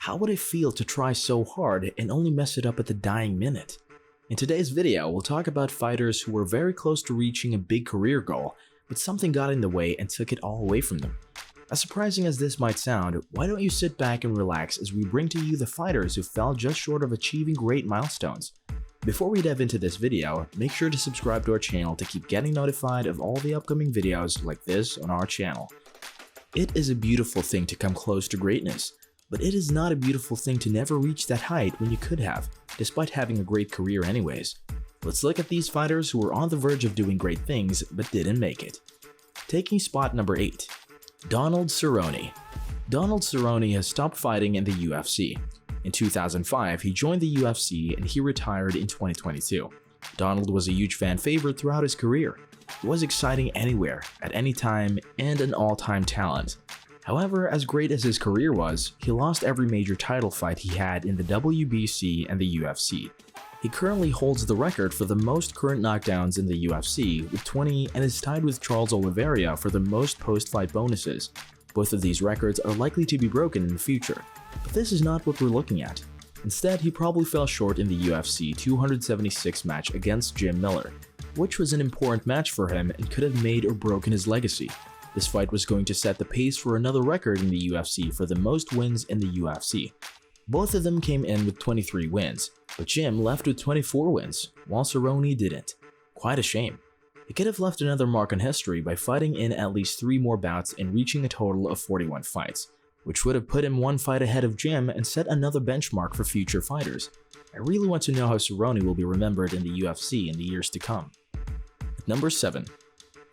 How would it feel to try so hard and only mess it up at the dying minute? In today's video, we'll talk about fighters who were very close to reaching a big career goal, but something got in the way and took it all away from them. As surprising as this might sound, why don't you sit back and relax as we bring to you the fighters who fell just short of achieving great milestones. Before we dive into this video, make sure to subscribe to our channel to keep getting notified of all the upcoming videos like this on our channel. It is a beautiful thing to come close to greatness, but it is not a beautiful thing to never reach that height when you could have, despite having a great career anyways. Let's look at these fighters who were on the verge of doing great things but didn't make it. Taking spot number 8. Donald Cerrone. Donald Cerrone has stopped fighting in the UFC. In 2005, he joined the UFC and he retired in 2022. Donald was a huge fan favorite throughout his career. He was exciting anywhere, at any time, and an all-time talent. However, as great as his career was, he lost every major title fight he had in the WBC and the UFC. He currently holds the record for the most current knockdowns in the UFC with 20 and is tied with Charles Oliveira for the most post-fight bonuses. Both of these records are likely to be broken in the future, but this is not what we're looking at. Instead, he probably fell short in the UFC 276 match against Jim Miller, which was an important match for him and could have made or broken his legacy. This fight was going to set the pace for another record in the UFC for the most wins in the UFC. Both of them came in with 23 wins, but Jim left with 24 wins, while Cerrone didn't. Quite a shame. He could have left another mark on history by fighting in at least 3 more bouts and reaching a total of 41 fights, which would have put him 1 fight ahead of Jim and set another benchmark for future fighters. I really want to know how Cerrone will be remembered in the UFC in the years to come. At number 7.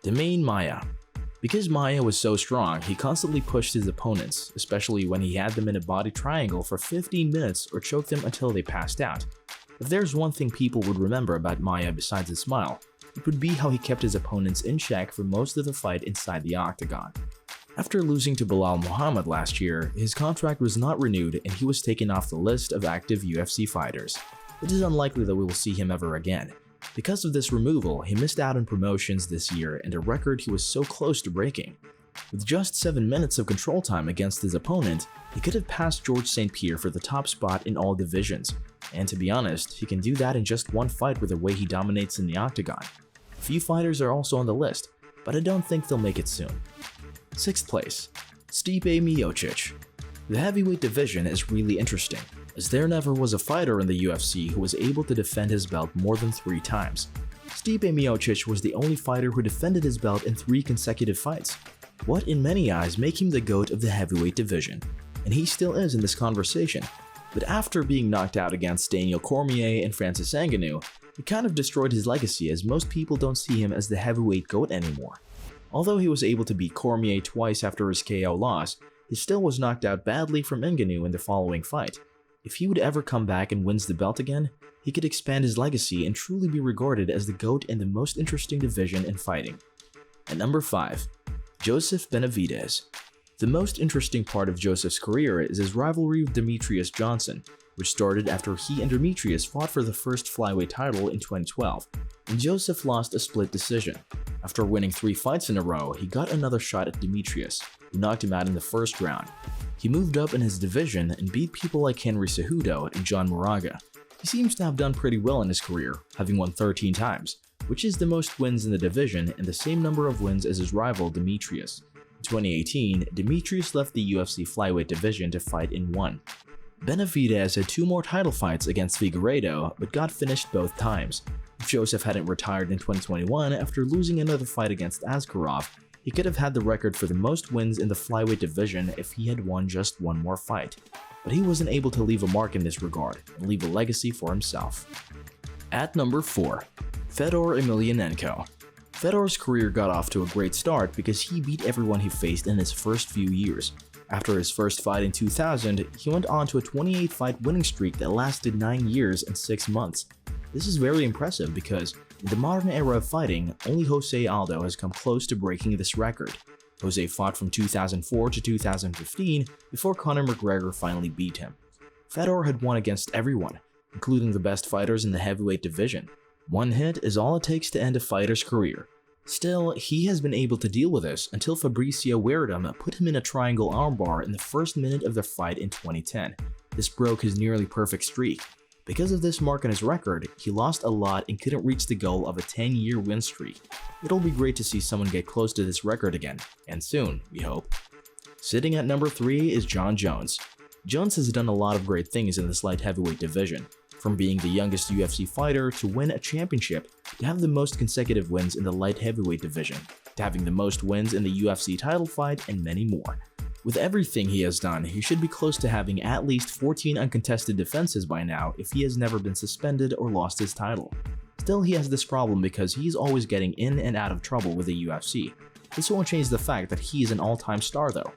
Demian Maia. Because Maia was so strong, he constantly pushed his opponents, especially when he had them in a body triangle for 15 minutes or choked them until they passed out. If there's one thing people would remember about Maia besides his smile, it would be how he kept his opponents in check for most of the fight inside the octagon. After losing to Belal Muhammad last year, his contract was not renewed and he was taken off the list of active UFC fighters. It is unlikely that we will see him ever again. Because of this removal, he missed out on promotions this year and a record he was so close to breaking. With just 7 minutes of control time against his opponent, he could have passed George St. Pierre for the top spot in all divisions. And to be honest, he can do that in just 1 fight with the way he dominates in the octagon. A few fighters are also on the list, but I don't think they'll make it soon. 6th place. Stipe Miocic. The heavyweight division is really interesting, as there never was a fighter in the UFC who was able to defend his belt more than 3 times. Stipe Miocic was the only fighter who defended his belt in 3 consecutive fights, what in many eyes make him the GOAT of the heavyweight division, and he still is in this conversation. But after being knocked out against Daniel Cormier and Francis Ngannou, it kind of destroyed his legacy as most people don't see him as the heavyweight GOAT anymore. Although he was able to beat Cormier twice after his KO loss, he still was knocked out badly from Ngannou in the following fight. If he would ever come back and wins the belt again, he could expand his legacy and truly be regarded as the GOAT in the most interesting division in fighting. At number 5. Joseph Benavidez. The most interesting part of Joseph's career is his rivalry with Demetrious Johnson, which started after he and Demetrious fought for the first flyweight title in 2012, and Joseph lost a split decision. After winning 3 fights in a row, he got another shot at Demetrious, who knocked him out in the first round. He moved up in his division and beat people like Henry Cejudo and John Moraga. He seems to have done pretty well in his career, having won 13 times, which is the most wins in the division and the same number of wins as his rival Demetrious. In 2018, Demetrious left the UFC flyweight division to fight in 1. Benavidez had 2 more title fights against Figueiredo, but got finished both times. If Joseph hadn't retired in 2021 after losing another fight against Askarov, he could have had the record for the most wins in the flyweight division if he had won just 1 more fight. But he wasn't able to leave a mark in this regard and leave a legacy for himself. At number 4. Fedor Emelianenko. Fedor's career got off to a great start because he beat everyone he faced in his first few years. After his first fight in 2000, he went on to a 28-fight winning streak that lasted 9 years and 6 months. This is very impressive because, in the modern era of fighting, only Jose Aldo has come close to breaking this record. Jose fought from 2004 to 2015 before Conor McGregor finally beat him. Fedor had won against everyone, including the best fighters in the heavyweight division. 1 hit is all it takes to end a fighter's career. Still, he has been able to deal with this until Fabricio Werdum put him in a triangle armbar in the first minute of their fight in 2010. This broke his nearly perfect streak. Because of this mark on his record, he lost a lot and couldn't reach the goal of a 10-year win streak. It'll be great to see someone get close to this record again, and soon, we hope. Sitting at number 3 is Jon Jones. Jones has done a lot of great things in this light heavyweight division, from being the youngest UFC fighter to win a championship, to have the most consecutive wins in the light heavyweight division, to having the most wins in the UFC title fight, and many more. With everything he has done, he should be close to having at least 14 uncontested defenses by now if he has never been suspended or lost his title. Still, he has this problem because he's always getting in and out of trouble with the UFC. This won't change the fact that he is an all-time star though.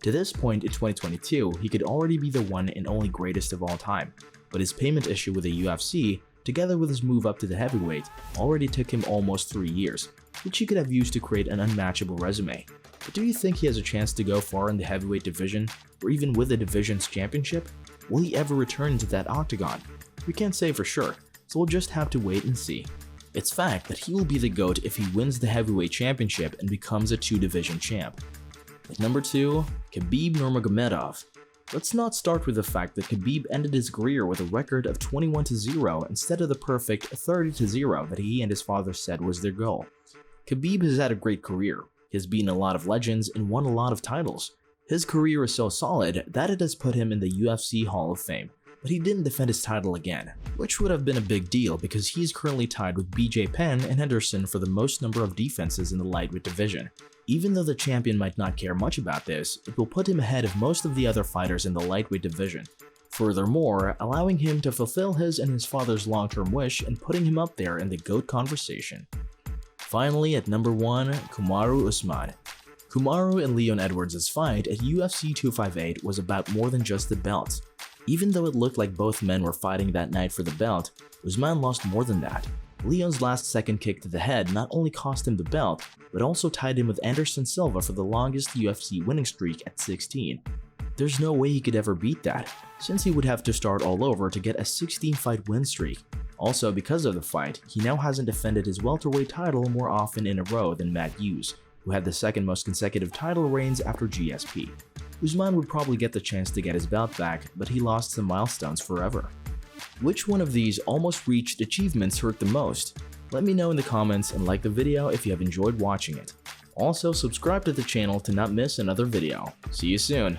To this point in 2022, he could already be the one and only greatest of all time, but his payment issue with the UFC, together with his move up to the heavyweight, already took him almost 3 years, which he could have used to create an unmatchable resume. But do you think he has a chance to go far in the heavyweight division, or even with the division's championship? Will he ever return to that octagon? We can't say for sure, so we'll just have to wait and see. It's fact that he will be the GOAT if he wins the heavyweight championship and becomes a 2-division champ. At number 2, Khabib Nurmagomedov. Let's not start with the fact that Khabib ended his career with a record of 21-0 instead of the perfect 30-0 that he and his father said was their goal. Khabib has had a great career. He has beaten a lot of legends and won a lot of titles. His career is so solid that it has put him in the UFC Hall of Fame, but he didn't defend his title again, which would have been a big deal because he's currently tied with BJ Penn and Henderson for the most number of defenses in the lightweight division. Even though the champion might not care much about this, it will put him ahead of most of the other fighters in the lightweight division. Furthermore, allowing him to fulfill his and his father's long-term wish and putting him up there in the GOAT conversation. Finally, at number 1, Kamaru Usman. Kamaru and Leon Edwards' fight at UFC 258 was about more than just the belt. Even though it looked like both men were fighting that night for the belt, Usman lost more than that. Leon's last-second kick to the head not only cost him the belt, but also tied him with Anderson Silva for the longest UFC winning streak at 16. There's no way he could ever beat that, since he would have to start all over to get a 16-fight win streak. Also, because of the fight, he now hasn't defended his welterweight title more often in a row than Matt Hughes, who had the second most consecutive title reigns after GSP. Usman would probably get the chance to get his belt back, but he lost some milestones forever. Which one of these almost reached achievements hurt the most? Let me know in the comments and like the video if you have enjoyed watching it. Also, subscribe to the channel to not miss another video. See you soon!